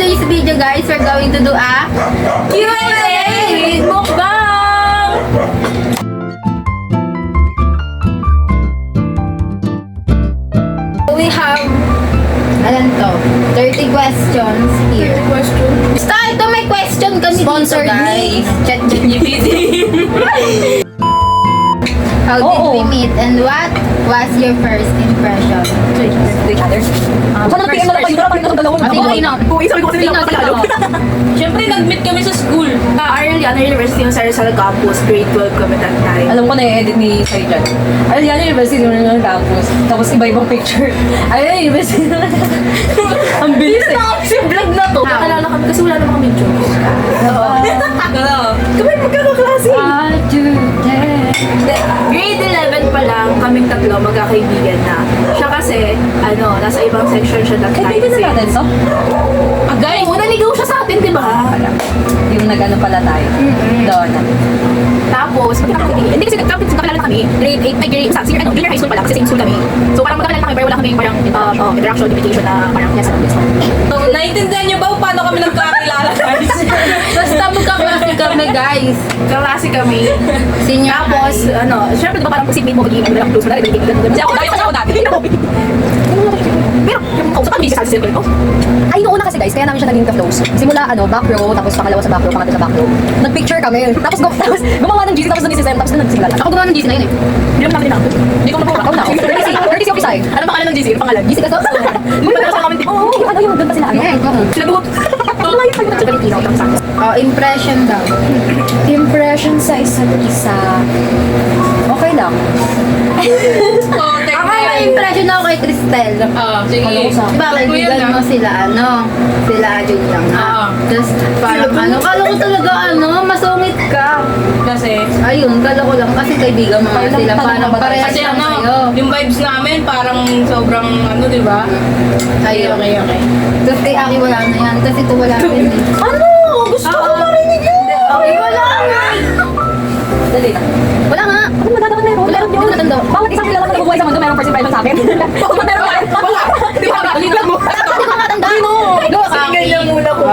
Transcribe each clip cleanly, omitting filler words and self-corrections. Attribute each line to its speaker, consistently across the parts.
Speaker 1: today's video, guys, we're going to do a Q&A mukbang! We have, alam to, 30 questions here. Basta ito, may question kami dito, guys. ChatGPT. How did we meet and what was your first impression?
Speaker 2: To each other. Sana PM na lang kayo, parang itong dalawang
Speaker 1: Sino?
Speaker 2: sabi ko kasi nila Tagalog.
Speaker 3: Siyempre, nag-meet kami sa school.
Speaker 4: Arellano University ng Sarasal Campus, grade 12 kami that time.
Speaker 2: Alam ko na i-edit ni Sai dyan. Arellano University ng campus. Tapos iba-ibang picture. Arellano University ang bilis eh.
Speaker 4: Si vlog na to, nakalala kami kasi wala naman kami joke. Kami magkakaklase. Grade 11 pa lang, kaming tatlo magkakaibigan na. Siya kasi, nasa ibang section siya that time.
Speaker 2: Kaibigan na natin, so?
Speaker 4: Agay! Oo, naligaw siya sa atin, di ba?
Speaker 2: Yung nag-ano pala tayo. Doon.
Speaker 4: Tapos, hindi kasi nagkakilala kami. Grade 8, may grade, junior high school pa lang, kasi same school kami. So, parang magkakilala kami, pero wala kami parang interaction, communication na parang yes, yes.
Speaker 3: So, naiintindihan niyo ba paano kami nagkakilala, guys?
Speaker 1: Basta magkaklase kami, guys.
Speaker 4: Kaklase kami.
Speaker 1: Senior
Speaker 4: Tapos, syempre, di ba parang seatmate mo, magiging lang close mo na rin,
Speaker 3: Kasi ako dati.
Speaker 4: Pero, yung kausap kami, sa circle ko.
Speaker 2: Ay, noon na kasi guys, kaya namin siya naging ka-close. Simula, back row, tapos pangalawa sa back row, pangatlo sa back row. Nag-picture kami. Tapos gumawa ng GC, tapos nag-isisem, tapos nag-sigla.
Speaker 1: Ako gumawa ng GC na yun eh.
Speaker 4: Hindi naman namin ako.
Speaker 2: Hindi ko na ako. Courtesy of Isay.
Speaker 4: Ano pangalan ng GC? Yung pangalan?
Speaker 2: GC ka so?
Speaker 4: Yung pangalan sa comment,
Speaker 2: Oo, yung doon pa sila.
Speaker 4: Sila buhok. Sa Pilipino, tapos ako.
Speaker 1: Oh, impression daw.
Speaker 2: Impression sa isa't isa. Okay lang.
Speaker 3: Oh,
Speaker 1: Ako may impression ako kay Cristel.
Speaker 3: Sige.
Speaker 1: Diba, kaibigan mo sila, sila Juliang. Tapos, parang kala ko talaga, masungit ka.
Speaker 3: Kasi,
Speaker 1: Ayun, kala ko lang kasi kaibigan mo nga sila. Parang parehas
Speaker 3: kasi
Speaker 1: lang sa'yo.
Speaker 3: yung vibes namin parang sobrang di ba?
Speaker 1: Ayun.
Speaker 3: Okay.
Speaker 1: Tapos kay Aki wala na yan. Kasi ito wala rin eh.
Speaker 2: Gusto ko marinig yun!
Speaker 1: Okay, wala nga.
Speaker 2: Dali na.
Speaker 1: Wala nga.
Speaker 2: Ano madadaman meron?
Speaker 1: Wala, hindi ko natanda.
Speaker 2: Bawat isang kilala ko na bubuhay sa mundo, merong first impression sa akin. Bawat meron pa rin.
Speaker 4: Di ba?
Speaker 1: Hindi ko matanda.
Speaker 2: Go,
Speaker 4: Ganyan muna ko.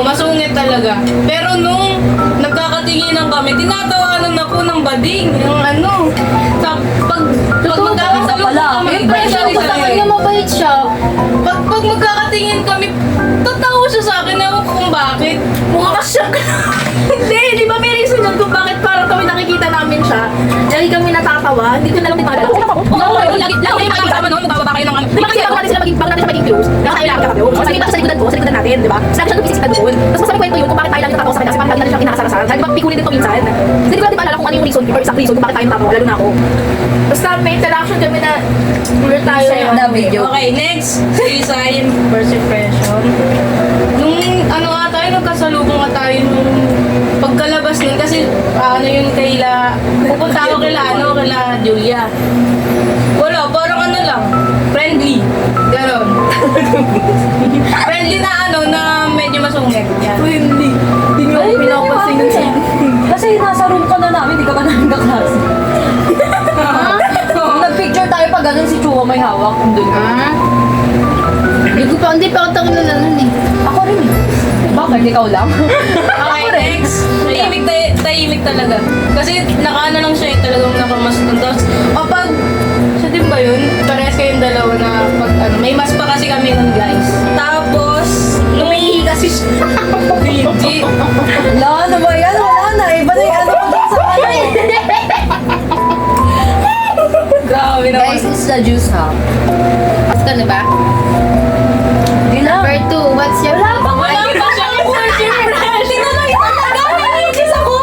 Speaker 3: Masungit talaga. Pero nung nagkakatinginan kami, tinatawanan ako ng bading. Yung sa pag magkakasalubong kami,
Speaker 1: Impression ko sa kanya mabait siya.
Speaker 3: pag magkakatingin kami, tatawa siya sa akin. Ewan ko kung bakit.
Speaker 4: Mukha ka siya. Hindi, di ba may reason yun kung bakit parang kami nakikita namin siya. Dahil kami natatawa, hindi ko na lang din maalala.
Speaker 3: Lagi kayo magkakasama noon, magbababa kayo ng
Speaker 4: Di ba kasi bago natin sila maging close, nakakailangan ka kami. Kasi kita sa likodan ko, sa likodan natin, di ba? Lagi siya nagpipisikan doon. Tapos masabi kwento yun kung bakit tayo lang natatawa sa kanya kasi parang lagi na siyang inakasarasan. Dahil di ba pikunin din to minsan. Hindi ko lang din maalala kung ano yung reason, or exact reason kung bakit tayo natatawa, lalo na ako. Basta may interaction kami na we're tayo.
Speaker 3: Okay, next. Isay, first impression. Nung tayo, nagkasalubong tayo nung pagkalabas nun. Kasi yun pupunta ako kaila Julia. Wala, parang lang, friendly. Ganon. Friendly na medyo masungit. Yan.
Speaker 4: Hindi. Hindi nga ako pinapasin nun siya.
Speaker 2: Kasi nasa room ka na namin, di ka pa namin kaklase. Nag-picture tayo pa ganun si Chua may hawak. Doon.
Speaker 1: Hindi pa ako takilala nun eh.
Speaker 2: Ako rin eh. Bakit? Ikaw lang?
Speaker 3: Okay, next. Tahimik talaga. Kasi nakaano lang siya talagang nakamaston. Tapos, kapag, siya din ba yun? Parehas kayong dalawa na pag may mas pa kasi kami nun, guys. Tapos, lumihi kasi siya. Hindi.
Speaker 2: Wala, ano ba yan? Wala na. Iba na yung ano ko sa
Speaker 3: Grabe naman.
Speaker 2: Guys, it's the juice ha.
Speaker 1: Pas ka na ba?
Speaker 2: Hindi na.
Speaker 1: Number 2, what's your...
Speaker 3: Wala pa siyang first impression. Tinanay talaga. Naiinis ako.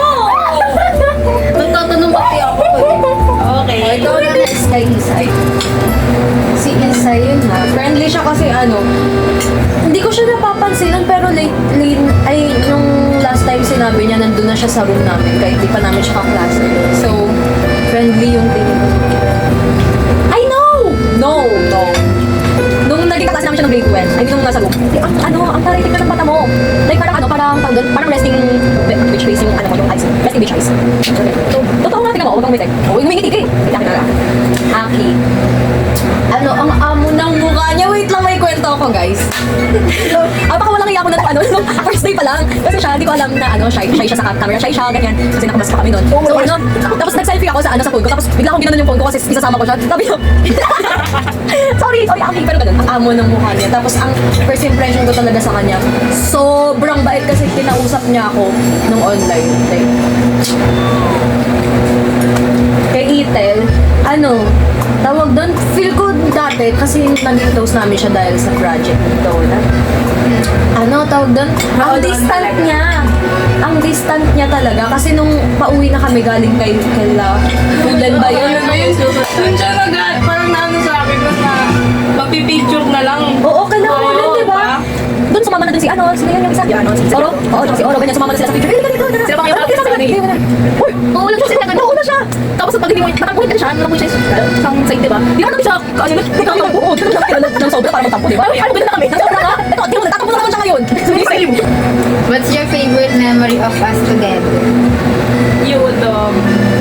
Speaker 1: Nagtatanong pati ako eh.
Speaker 3: Okay.
Speaker 2: Ikaw na next kay Isay. Si Isay yun ha. Friendly siya kasi hindi ko siya napapansinan pero late, yung last time sinabi niya nandun na siya sa room namin kahit di pa namin siya kaklase. So, friendly yung tingin ko. I know! No. Nung naging kaklase namin siya ng grade 12, ay nung nasa room, ang taritik ka ng mata mo. Like parang resting beach face yung yung eyes. Resting beach eyes. So, totoo nga, tingnan mo, huwag kang umitek. Umingiti ka eh. Aki. Ano, ang amo ng mukha niya. Wait lang, may kwento ako, guys. Baka walang iya ako na nung first day pa lang. Kasi siya, hindi ko alam na shy siya sa camera. Shy siya, ganyan. Kasi nakamas pa kami doon. So, tapos nag-selfie ako sa phone ko. Tapos bigla akong ginanon yung phone ko kasi isasama ko siya. Sabi ko, sorry, okay, pero ganun. Ang amo ng mukha niya. Tapos ang first impression ko talaga sa kanya, sobrang bait kasi kinausap niya ako nung online. Like, kay Itel, tawag doon, feel ko dati kasi naging close namin siya dahil sa project nito. Tawag doon, ang distant niya talaga kasi nung pauwi na kami galing kay Ulan ba yun?
Speaker 3: Doon siya parang naano sa akin na magpipicture na lang.
Speaker 2: Oo, Ulan, di ba? Doon sumama na doon sino yun yung isa? Si Oro? Oo, si Oro, ganyan, sumama na sila sa picture.
Speaker 4: Sila ba kayo? Uy, oo lang siya sila. Oo na siya. Tapos pag hindi mo, nakapuhin ka na siya, nakapuhin siya isang side, diba? Di naman siya, nagkakabuod. Di naman siya ng sobra para magtampo, diba? Ano, ganun na kami. Nagsobra nga. Ito, di mo, nagtatampo na naman siya ngayon. Same.
Speaker 1: What's your favorite memory of us together?
Speaker 3: Yun,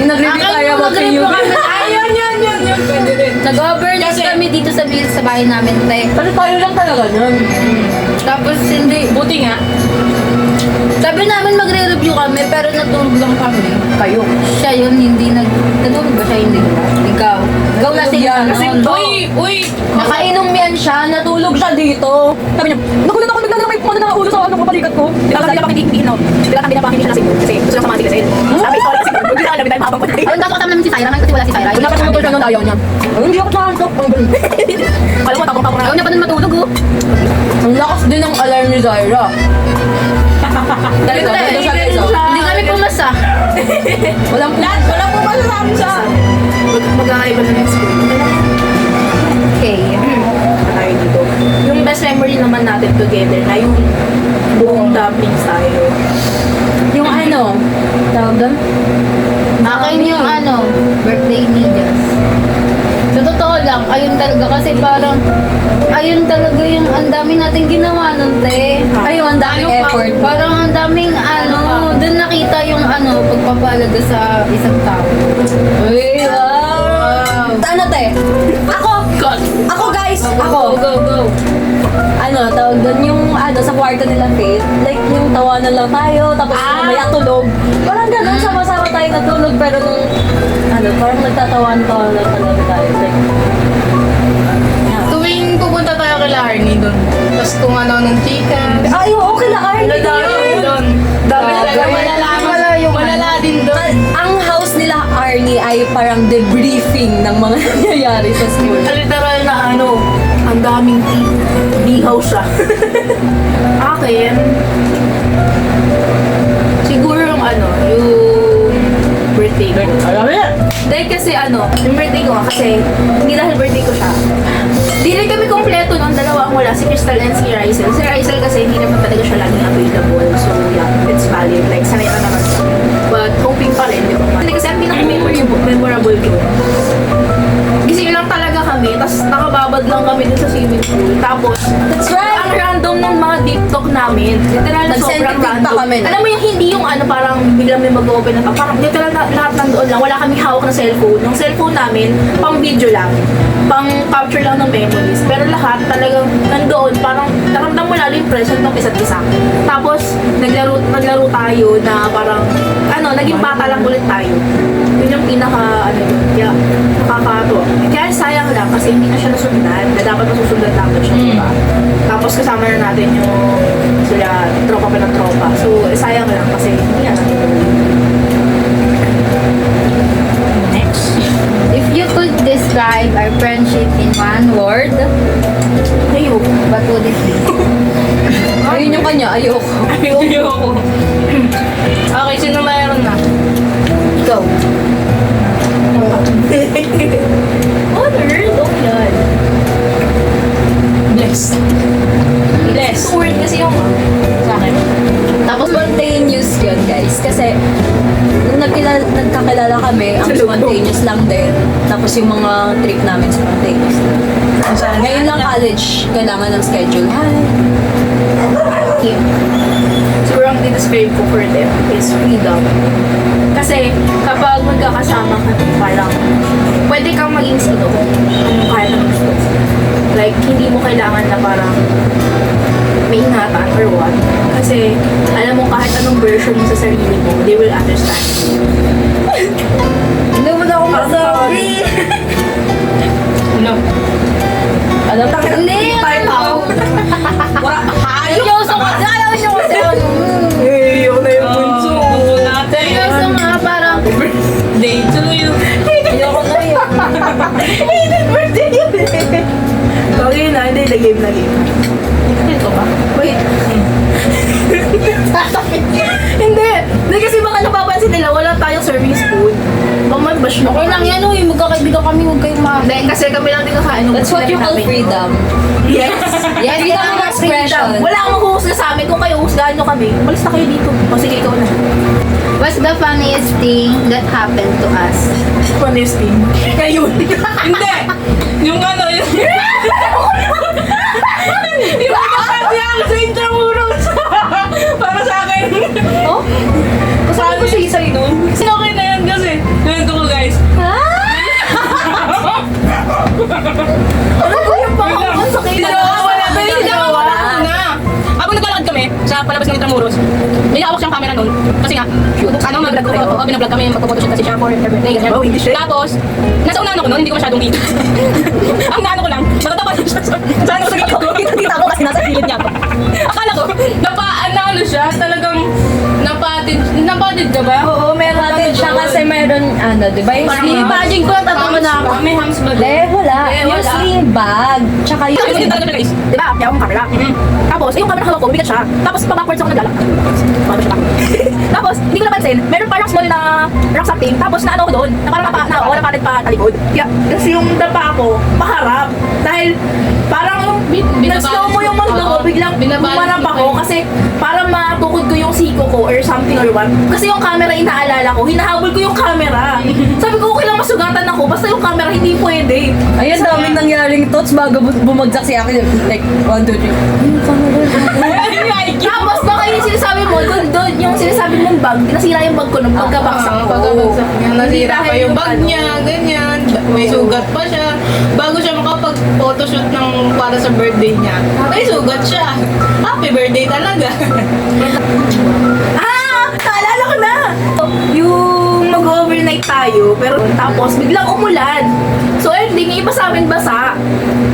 Speaker 2: Yung nag-review tayo about kay Yubi.
Speaker 3: Ayun. Pwede rin.
Speaker 1: Nag-overnight
Speaker 3: Kasi-
Speaker 1: kami dito sa bill sa bahay namin, te.
Speaker 2: Pero tayo lang talaga nun.
Speaker 1: Tapos hindi,
Speaker 3: Buti nga.
Speaker 1: sabi namin magre-review kami, pero natulog lang kami.
Speaker 2: Kayo.
Speaker 1: Siya yun, hindi natulog ba siya, hindi ba? Ikaw. Ikaw na
Speaker 2: Natulog yan.
Speaker 1: kasi
Speaker 3: Uy!
Speaker 2: Nakainom yan siya, natulog siya dito. Sabi niya, nagulat ako bigla na may pumano na ulo sa kapalikat ko.
Speaker 4: Di ba kasi nila hindi no? Di ba kami na siya lasing kasi gusto lang samahan sila sa iyo. Sabi sorry kasi hindi na alam tayo mahabang patay.
Speaker 1: Ayun, tapos kasama namin si Syra, ngayon kasi wala si Syra.
Speaker 2: Wala pa siya siya nung ayaw niya. Ay, hindi ako nakahantok. Ang galing.
Speaker 4: Alam mo tapos
Speaker 1: Ayaw niya pa nun matulog, oh.
Speaker 2: Ang lakas din ng alarm ni Zyra. Dahil dito siya guys, oh.
Speaker 1: Hindi kami pumasa.
Speaker 2: Walang
Speaker 3: Wala po ba sa amin sa...
Speaker 4: Magkakaiba na next week.
Speaker 1: Okay.
Speaker 4: Tayo dito. Yung best memory naman natin together na yung buong dumplings tayo.
Speaker 2: yung tawag doon?
Speaker 1: Akin yung birthday ni Jess. Sa totoo lang, ayun talaga kasi parang, ayun talaga yung ang dami natin ginawa nun, te.
Speaker 2: Ayun, ang daming effort.
Speaker 1: Parang ang daming dun nakita yung pagpapalaga sa isang tao.
Speaker 2: Uy, wow! Te? Ako guys! Ako!
Speaker 3: Go.
Speaker 2: Tawag doon yung sa kwarto nila Faith. Like yung tawanan lang tayo, tapos mamaya tulog. Parang ganun, sama-sama tayo natulog, pero nung parang nagtatawan-tawa lang talaga tayo. Like,
Speaker 3: Tuwing pupunta tayo kay Arnie doon. Tapos kung ng chika.
Speaker 2: ay, okay na, Arnie!
Speaker 3: Doon. Dami talaga malala din doon.
Speaker 2: Ang house nila Arnie ay parang debriefing ng mga nangyayari sa school.
Speaker 4: Literal na ang daming bihaw siya. Akin, siguro yung yung birthday ko. Dahil kasi yung birthday ko kasi hindi dahil birthday ko siya. Di rin kami kompleto nung dalawa ang wala, si Crystal and si Rysel. Si Rysel kasi hindi naman talaga siya laging available. So yeah, it's valid. Like, sanay na naman siya. But hoping pa rin, di ba? Hindi kasi ang pinaka-memorable ko. Gising lang talaga kami, tapos nakababad lang kami dun sa swimming pool. Tapos,
Speaker 2: That's right!
Speaker 4: ang random ng mga deep talk namin. Literal na
Speaker 2: Nag-send
Speaker 4: sobrang
Speaker 2: TikTok
Speaker 4: random.
Speaker 2: kami na.
Speaker 4: Alam mo yung hindi yung parang biglang may mag-open na parang literal na lahat nandoon lang. Wala kaming hawak na cellphone. Yung cellphone namin, pang video lang. Pang capture lang ng memories. Pero lahat talagang nandoon. Parang naramdam mo lalo yung present ng isa't isa. Tapos, naglaro tayo na parang, naging bata lang ulit tayo. Yun yung pinaka, kaya nakakatuwa. Kaya sayang lang kasi hindi na siya nasundan. Na dapat masusundan dapat siya, diba? Tapos kasama na natin yung sila, tropa pa ng tropa. So, sayang lang kasi hindi na natin.
Speaker 1: Next. If you could describe our friendship in one word,
Speaker 4: Ayun.
Speaker 1: what would it be?
Speaker 2: Ayun yung kanya, ayoko.
Speaker 3: Ayoko. Okay, sino mayroon na?
Speaker 1: Go.
Speaker 4: Honored? Oh, yan.
Speaker 3: Blessed. Blessed.
Speaker 4: Word kasi yung sa akin.
Speaker 2: Tapos spontaneous yun, guys. Kasi, nung nagkakilala kami, ang spontaneous lang din. Tapos yung mga trip namin, spontaneous din. Ngayon lang college, kailangan ng schedule. Hi!
Speaker 4: Siguro ang i-describe ko for them is freedom. Kasi kapag magkakasama ka, parang pwede kang maging sino anong kaya ng gusto. Like, hindi mo kailangan na parang may ingatan or what. Kasi alam mo kahit anong version mo sa sarili mo, they will understand.
Speaker 2: Hindi mo na ako masabi.
Speaker 3: Ano?
Speaker 2: Alam mo, time out.
Speaker 1: Seryoso kasi, ayaw niyo kasi ano.
Speaker 2: Eh, yun na yung bunso.
Speaker 3: Bunso natin.
Speaker 1: Seryoso nga, parang,
Speaker 3: Day to you.
Speaker 2: Ayoko na yun.
Speaker 4: Hated birthday yun eh. Okay na, hindi, na game.
Speaker 3: Ito ba?
Speaker 4: Wait. Hindi kasi baka napapansin nila, wala tayong serving spoon. Baka mag-bash mo.
Speaker 1: okay lang yan, uy, magkakaibigan kami, huwag kayong
Speaker 4: Hindi, kasi kami lang din kakain.
Speaker 2: That's what you call freedom.
Speaker 4: Yes.
Speaker 1: Yes,
Speaker 2: Freedom of expression.
Speaker 4: Wala akong mahuhusga sa amin. Kung kayo husgahan nyo kami, malis na kayo dito. O sige, ikaw na.
Speaker 1: What's the funniest thing that happened to us?
Speaker 4: Funniest thing. Ngayon.
Speaker 3: Hindi! Yung ano, yung... yung pagkakasya ako sa Intramuros. Para sa akin.
Speaker 4: Oh?
Speaker 3: Kasama ko si Isay nun. Kasi okay na yan kasi. Ganito ko guys.
Speaker 4: Ano ko yung pangkakon sa kayo?
Speaker 3: Wala ba yun? Na. Habang naglalakad kami sa palabas ng Intramuros, may hawak siyang camera nun. Kasi nga, ano, binablog kami, magpo-photoshoot kasi siya for her birthday, ganyan.
Speaker 4: Oh, hindi siya.
Speaker 3: Tapos, nasa unahan ako nun, hindi ko masyadong kita. Ang naano ko lang, matatapan siya sa ano sa gilid ko. Kita ko kasi nasa gilid niya ako. Akala ko, ano siya, talagang napatid ka ba?
Speaker 2: Oo, meron natin siya kasi meron, ano, di ba yung sling bag?
Speaker 4: Imagine ko, tatawa na ako.
Speaker 3: May hams ba?
Speaker 2: Hindi, wala.
Speaker 3: Eh,
Speaker 2: Yung
Speaker 3: wala.
Speaker 2: sling bag. Tsaka
Speaker 3: Ayun, hindi
Speaker 2: yung...
Speaker 3: talaga na guys.
Speaker 4: Diba? Kaya akong camera. Tapos, yung camera hawak ko, bigat siya. Tapos, pa-backwards ako naglalakad. Paano siya tapos, hindi ko napansin, meron parang small na rucksack thing. Tapos, naano ko doon, na parang napatid pa talikod. Kaya, kasi yung dapa ko, paharap. Dahil, parang nag-slow mo yung mundo ko, biglang bumarap ako. Kasi, parang matukod ko yung siko ko or something or what. Kasi yung camera, inaalala ko, hinahabol ko yung camera. Sabi ko, okay lang masugatan ako, basta yung camera, hindi pwede.
Speaker 2: Ayun, daming nangyaring thoughts bago bumagsak si Aki. Like, 1, 2, 3.
Speaker 4: Tapos baka yung sinasabi mo, doon yung sinasabi mong bag, nasira yung bag ko nung pagkabaksak ko.
Speaker 3: Pagkabagsak niya, nasira pa
Speaker 4: Dahil
Speaker 3: yung bag
Speaker 4: ano,
Speaker 3: niya, ganyan. May sugat pa siya. Bago siya makapag-photoshoot ng para sa birthday niya, may sugat siya. Happy birthday talaga.
Speaker 4: Naalala ko na! Yung mag-overnight tayo, pero tapos biglang umulan. So ending, yung iba sa amin basa.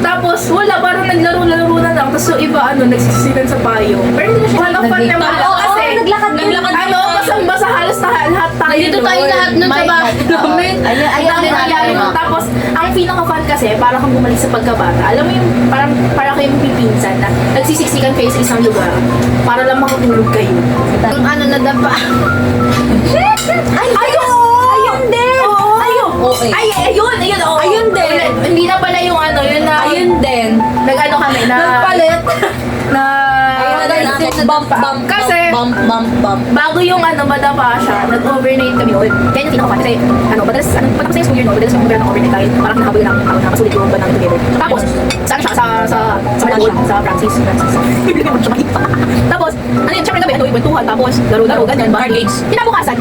Speaker 4: Tapos wala, parang naglaro-laro na lang. Tapos yung iba, nagsisinan sa payo. Pero hindi na siya fun naman. Kasi,
Speaker 2: naglakad din.
Speaker 4: basang-basa halos lahat tayo.
Speaker 1: Nandito tayo
Speaker 4: nun.
Speaker 1: lahat nun sa bahay namin.
Speaker 2: Ayun,
Speaker 4: Ang dami nangyari nun. Tapos, ang pinaka-fun kasi, parang kang bumalik sa pagkabata. Alam mo yung, parang kayong pipinsan na nagsisiksikan kayo sa isang lugar para lang makatulog kayo.
Speaker 1: Yung ano, nadapa.
Speaker 4: Ayun din! Ayun!
Speaker 2: Okay.
Speaker 4: Ayun! Oo.
Speaker 2: Ayun din.
Speaker 4: Hindi na pala yung ano, yun na...
Speaker 2: Ayun din.
Speaker 4: Nag-ano kami na...
Speaker 2: Nagpalit.
Speaker 4: Na...
Speaker 2: Bump, bump,
Speaker 4: Kasi-
Speaker 2: bump, bump, bump.
Speaker 4: Bago yung madapa siya, nag-overnight kami doon. Kaya yung pinaka-fun kasi, madalas, pagkapos na yung school year, padalas yung program ng overnight tayo, parang nahabol lang, nakasulit yung ba namin together. Tapos, saan siya? Sa Managua, sa Francis. Tapos, syempre gabi, yung kwentuhan, tapos, laro-laro, ganyan, bar games. Kinabukasan,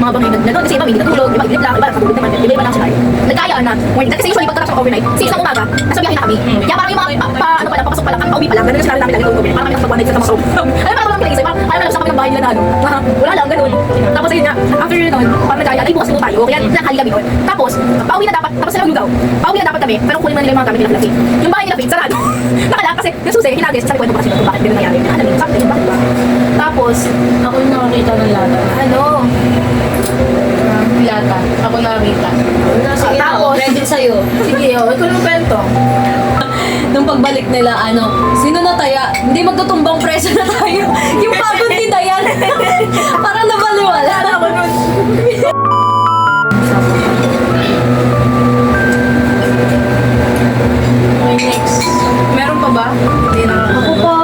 Speaker 4: mga bangay na doon, kasi iba may natulog, iba iglit lang, iba nakatulog naman, iba lang sila. Nagkayaan na, morning, kasi usually pagkatapos ng overnight, 6 ng umaga, nasa biyahe na kami. Kaya parang yung mga, papasok pa lang, pauwi pa lang, ganun kasi namin lagi yung overnight, parang kami nakapag-one night sa masok. Ayun, parang lang pinagisip, parang nalabas kami ng bahay nila na wala lang, ganun. Tapos ayun nga, after nun, parang nagkayaan, ay bukas mo tayo, kaya nakali kami nun. Tapos, pauwi na dapat, tapos sila lugaw. Pauwi na dapat kami, pero kunin na nila yung mga gamit nila Faith. Yung bahay nila Faith, sarado. Nakala, kasi yung susi, hinagis, sabi ko ito kasi kung bakit ganun nangyari. Ano yun, sakto yun, bakit ba? Tapos,
Speaker 3: Ako yung nakakita ng lata. Lata. Ako nakakita.
Speaker 4: tapos,
Speaker 2: Ready sa'yo.
Speaker 4: sige, ikaw yung kwento.
Speaker 2: Nung pagbalik nila, sino na taya? Hindi magtutumbang preso na tayo. Yung pagod ni Dayan. Parang nabaliwala.
Speaker 4: Ako nun,
Speaker 3: Okay, next. Meron pa ba? Hindi na.
Speaker 1: Ako po.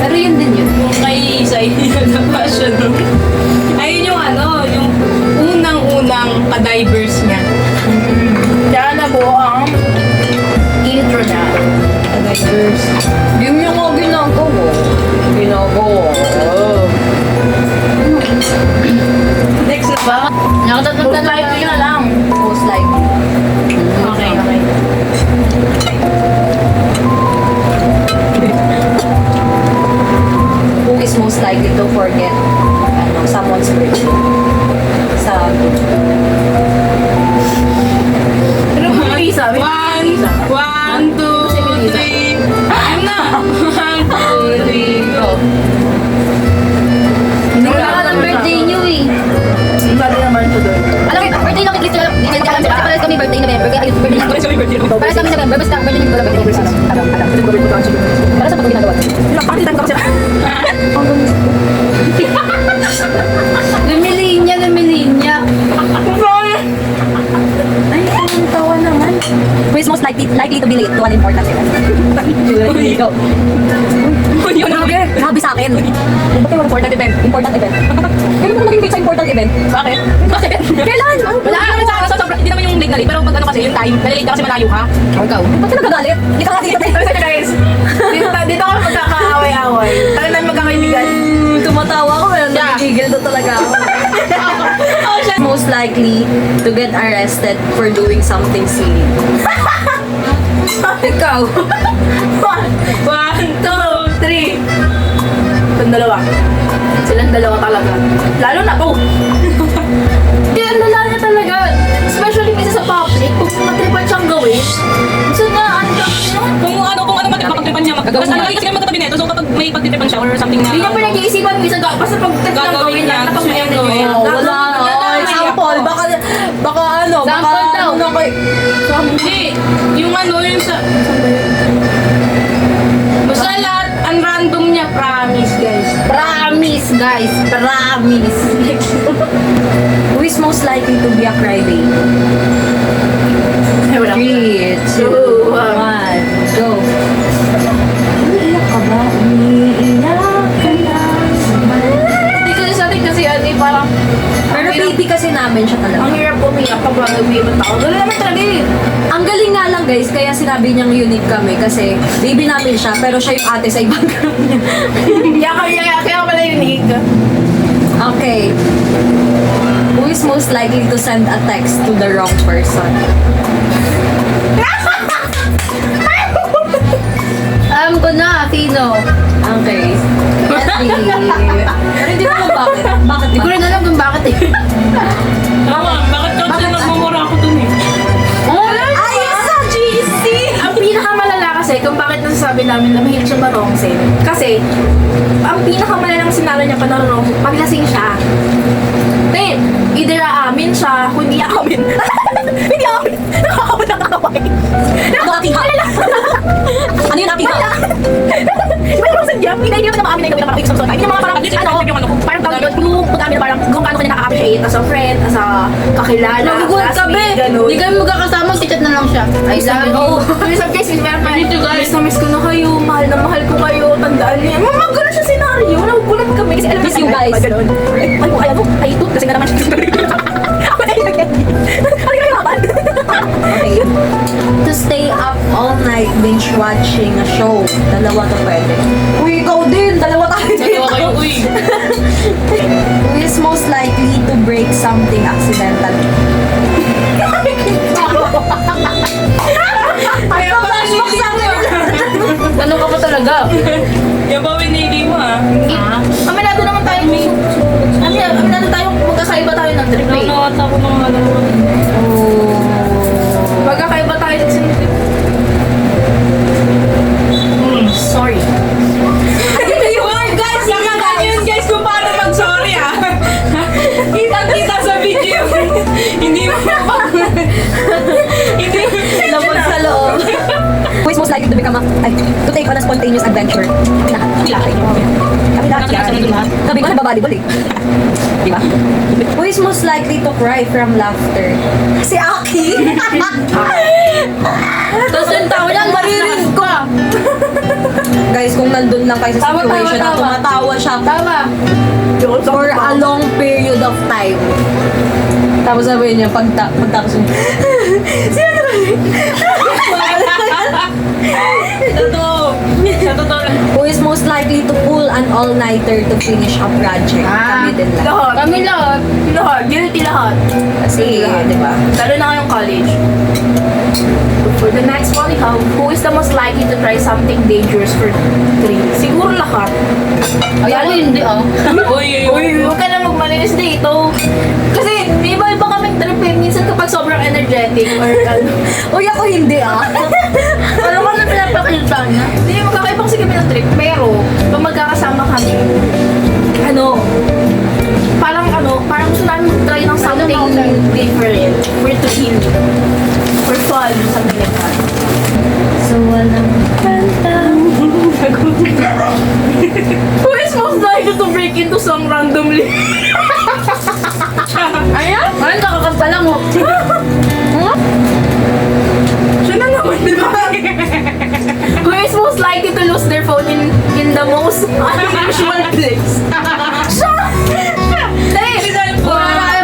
Speaker 1: Pero yun din yun.
Speaker 3: Yung kay Isay, na passion. Ayun yung yung unang-unang ka-divers niya.
Speaker 4: kaya nabuo ang intro niya.
Speaker 3: Ka-divers.
Speaker 2: Hindi mo yung mga ginagawa. Ginagawa. likely to forget someone's birthday? Sabi.
Speaker 4: Ano ba yung isa?
Speaker 3: One, two, three. Ayun na. 1, 2, 3, go.
Speaker 1: Hindi ko na alam birthday niyo eh.
Speaker 4: Iba din naman ito doon.
Speaker 1: Alam mo, birthday lang, Chris. Hindi ko alam. Kasi parehas kami birthday November. Kaya ayun, birthday niyo. Parehas kami November. Basta birthday niyo wala birthday Christmas.
Speaker 4: Alam. Kasi gawin ko ito.
Speaker 1: Para sa pag ginagawa.
Speaker 4: Party time ko kasi.
Speaker 1: Lumilinya.
Speaker 2: Ay, ang tawa naman.
Speaker 4: Who is most likely to be late to an important event? Ikaw. Yun ang grabe sa akin. Ba't yung important event? Important event. Kailan mo naging late sa important event? Bakit? Bakit? Kailan? Wala naman sa akin. Hindi naman yung late na late. Pero pag ano kasi, yung time, nalilate ka kasi malayo ka.
Speaker 1: Ikaw.
Speaker 4: Ba't ka nagagalit? Hindi ka kasi
Speaker 3: Guys, dito kami magkakaaway-away. Tayo na magkakaibigan.
Speaker 2: Tumatawa ko, pero nagigigil na talaga ako. Most likely to get arrested for doing something silly.
Speaker 1: Ikaw.
Speaker 3: 1, 2, 3.
Speaker 4: Itong dalawa. Silang dalawa talaga. Lalo na to. Kaya ang lala niya talaga. Especially minsan sa public, kung matripan siyang gawin, gusto na,
Speaker 3: Kung ano mapagtripan niya. Tapos ano kasi kami magkatabi nito. So kapag may pagtripan siya or something na...
Speaker 4: hindi niya pinag-iisipan minsan, basta pag
Speaker 3: Gagawin niya,
Speaker 4: tapos
Speaker 3: gusto niya
Speaker 4: may
Speaker 3: gawin.
Speaker 2: Wala. Example, baka ano,
Speaker 1: Sample daw.
Speaker 3: Hindi. Yung ano, yung sa... Basta lahat, ang random niya, promise guys.
Speaker 1: Promise, guys. Promise.
Speaker 2: Who is most likely to be a crybaby?
Speaker 4: Ay, wala.
Speaker 2: 3, 2, 1, go. Umiiyak ka ba? Umiiyak ka na.
Speaker 4: Hindi kasi sa atin kasi ano eh, parang
Speaker 2: Pero baby kasi namin siya talaga.
Speaker 4: ang hirap umiyak kapag nag-iibang tao. Gano'n naman talaga eh.
Speaker 2: Ang galing nga lang guys, kaya sinabi niyang unique kami kasi baby namin siya, pero siya yung ate sa ibang group niya.
Speaker 4: Kaya pala unique.
Speaker 2: Okay. Who is most likely to send a text to the wrong person?
Speaker 1: Alam ko na, sino.
Speaker 2: Okay. Pero hindi ko alam bakit. Bakit
Speaker 1: Hindi ko
Speaker 2: ba?
Speaker 1: rin alam kung bakit eh.
Speaker 3: Tama, bakit ka kasi nagmumura ako dun eh?
Speaker 2: Ay, sa GC!
Speaker 4: Ang pinakamalala kasi kung bakit nasasabi namin na mahilig siya marongsin. Kasi, ang pinakamalalang sinala niya pa na marongsin, paglasing siya. Then, either aamin siya, kundi aamin. Hindi aamin. Nakakawin ng kakaway.
Speaker 2: Ano aking ha? Ano yun aking ha?
Speaker 4: Iba yung marongsin niya. Hindi naman na maamin na gawin ng parang isang Hindi naman parang, parang tawag yun, yung pag-amin na parang kung paano ka niya nakaka-appreciate as a friend, as a kakilala,
Speaker 1: Nagugulat ka, be.
Speaker 4: classmate, ganun.
Speaker 1: Hindi kami magkakasama, chat na lang siya. I love you.
Speaker 4: Kami sa guys, meron pa. Miss na miss ko na kayo, mahal na mahal ko kayo, tandaan niya. Mga gano'n siya senaryo, nagugulat kami. Kasi alam
Speaker 2: Miss you guys.
Speaker 4: Ganun. Ay, mo kaya mo, ay ito, kasi nga naman siya. Ako na yung ano yung laban?
Speaker 2: Okay. To stay up all night binge watching a show. Dalawa to pwede. Uy, ikaw din. Dalawa tayo dito.
Speaker 3: Dalawa kayo, uy.
Speaker 2: Who is most likely to break something accidentally?
Speaker 4: Ay, flashback sa akin.
Speaker 1: Ano ka ba talaga?
Speaker 3: Yan ba winili mo ah?
Speaker 4: Aminado naman tayo, may... Aminado tayo, magkakaiba tayo ng trip eh.
Speaker 3: Nakakata ko ng ano.
Speaker 4: Magkakaiba tayo ng trip. Sorry.
Speaker 3: Guys, nakakata yun guys kung paano mag-sorry ah. Kita sa video. Hindi mo Hindi mo
Speaker 2: Labag sa loob.
Speaker 4: Who is most likely to become to take on a spontaneous adventure? Kami lahat yan. Kami ko nagbabalibol eh. Di ba?
Speaker 2: Who is most likely to cry from laughter? Si Aki.
Speaker 1: Tapos yung tao niyan, maririnig ko.
Speaker 2: Guys, kung nandun lang kayo sa
Speaker 1: Tama,
Speaker 2: situation na
Speaker 1: tama.
Speaker 2: tumatawa siya
Speaker 1: Tama.
Speaker 2: for a long period of time. Tapos sabihin niya, pagtapos niya,
Speaker 3: Totoo. Sa totoo lang.
Speaker 2: who is most likely to pull an all-nighter to finish a project?
Speaker 1: Ah,
Speaker 2: Kami din lang.
Speaker 4: Lahat.
Speaker 1: Kami lahat.
Speaker 4: Lahat. Guilty lahat.
Speaker 2: Kasi, di ba?
Speaker 4: Lalo na ngayong college. For the next one, who is the most likely to try something dangerous for 3? Siguro lahat.
Speaker 1: Ay, ako hindi ah.
Speaker 4: trick or ano.
Speaker 2: Uy, ako hindi ah.
Speaker 4: Ano ka na pinapakita niya? Hindi, magkakaibang kasi kami ng trick. Pero, pag magkakasama kami, parang gusto namin mag-try ng something different. For to heal. For fun, something like that.
Speaker 2: So, walang kanta.
Speaker 4: Who is most likely to break into song randomly?
Speaker 1: Ayan? Ay, nakakanta lang oh.
Speaker 4: Siya na naman, di ba? Who is most likely to lose their phone in the most unusual place? Siya!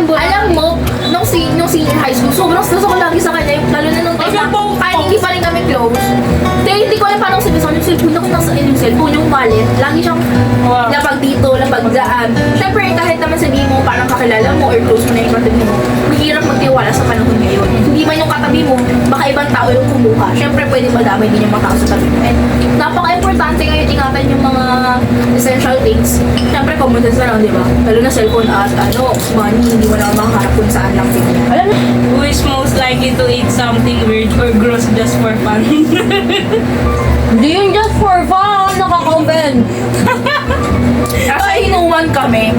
Speaker 4: Alam mo, nung senior high school, sobrang stress ako lagi sa kanya, lalo na nung time na kahit hindi pa rin kami close. Kaya hindi ko alam paano sinusun yung cellphone na kung nasa yung cellphone, yung wallet, lagi siyang lapag dito, lapag daan. Siyempre, kahit naman sabihin mo, parang kakilala mo or close mo na yung katabi mo, mahirap magtiwala sa panahon ngayon. Hindi man yung katabi mo, baka ibang tao yung kumuha. Siyempre, pwede madamay din yung mga tao sa tabi mo. And napaka-importante ngayon ingatan yung mga essential things. Siyempre, common sense na lang, di ba? Lalo na cellphone at money, hindi mo na makaharap kung saan lang din. Alam mo,
Speaker 3: Who is most likely to eat something weird or gross just for fun?
Speaker 2: Hindi yun just for fun. Nakaka-open.
Speaker 4: kasi inuwan kami.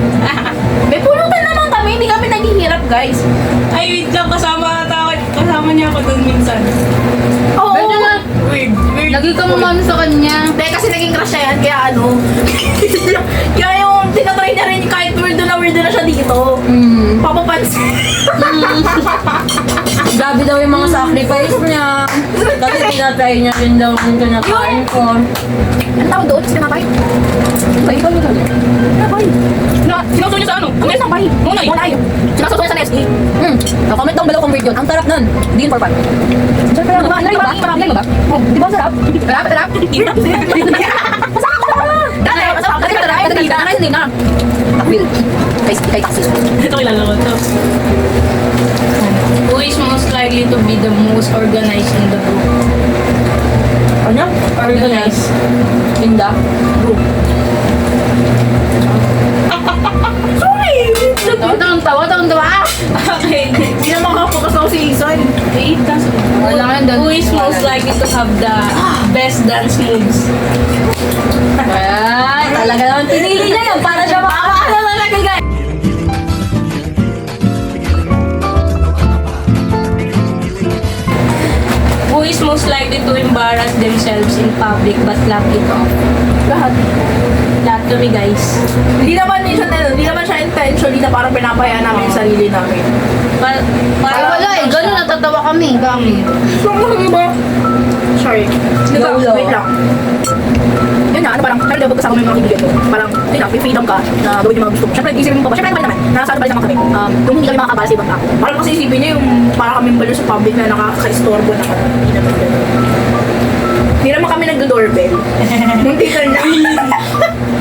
Speaker 4: May pulutan naman kami, hindi kami naghihirap, guys.
Speaker 3: Ay, wait lang, kasama niya ako dun minsan.
Speaker 4: Oo.
Speaker 1: Pwede na.
Speaker 3: Weird.
Speaker 1: Lagi ka mamano sa kanya.
Speaker 4: Hindi, kasi naging crush niya yan, kaya kaya yung tinatry niya rin, kahit weird na siya dito. Papapansin.
Speaker 2: Grabe daw yung mga sacrifice niya. Kasi tinatry niya rin daw yung kinakain ko.
Speaker 4: Ano tawag doon? Kasi tinatry? Tinatry? Sinuso niya sa ano? Ang yes ng bahay. Munay. Sinuso niya sa Nestle.
Speaker 2: Comment down below kung weird yun. Ang sarap nun. Hindi yun for fun. Siyempre lang. Marami ba? Marami ba? Di ba ang sarap? Sarap? Masarap na! Masarap! Dati na! Takbil. Kay taxis.
Speaker 3: Ito kilala ko to. Who is most likely to be the most organized in the group?
Speaker 2: Ano?
Speaker 3: Organized.
Speaker 2: Tinda?
Speaker 1: Tawa.
Speaker 3: Okay.
Speaker 4: Hindi na makakapokas ako si Isan.
Speaker 1: Wala nga doon.
Speaker 3: Who is most likely to have the best dance moves?
Speaker 2: Ay, talaga naman pinili niya yun para siya makakaano talaga guys.
Speaker 3: Who is most likely to embarrass themselves in public but laugh it off?
Speaker 4: Lahat.
Speaker 3: Lahat kami, guys.
Speaker 4: Hindi naman siya intentionally na parang pinapahayaan namin yung sarili namin.
Speaker 3: Para,
Speaker 1: Ay, wala eh. Ganun natatawa kami. Bakit?
Speaker 4: Sorry. Di ba?
Speaker 2: Lolo.
Speaker 4: Wait lang. Yun nga, parang, pero dapat kasama mo yung mga kaibigan mo. Parang, yun nga, may freedom ka na gawin yung mga gusto mo. Siyempre, isipin mo pa ba? Siyempre, naman naman, nasa ano pa rin naman kami. Kung hindi kami makakabala sa ibang tao. Parang kasi isipin niya yung, parang kami balo sa public na nakaka-istorbo naman. Hindi naman ganun. Hindi naman kami nag-doorbell. Munti ka na.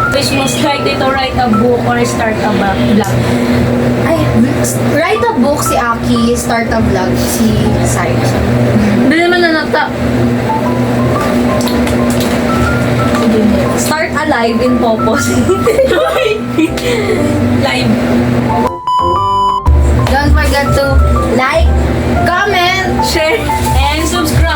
Speaker 3: Who is most likely to write a book or start a blog?
Speaker 1: Ay, write a book si Aki, start a vlog si Sai. Hindi naman nanata.
Speaker 2: Start alive in Popos.
Speaker 3: Live.
Speaker 1: Don't forget to like, comment,
Speaker 3: Share. And subscribe.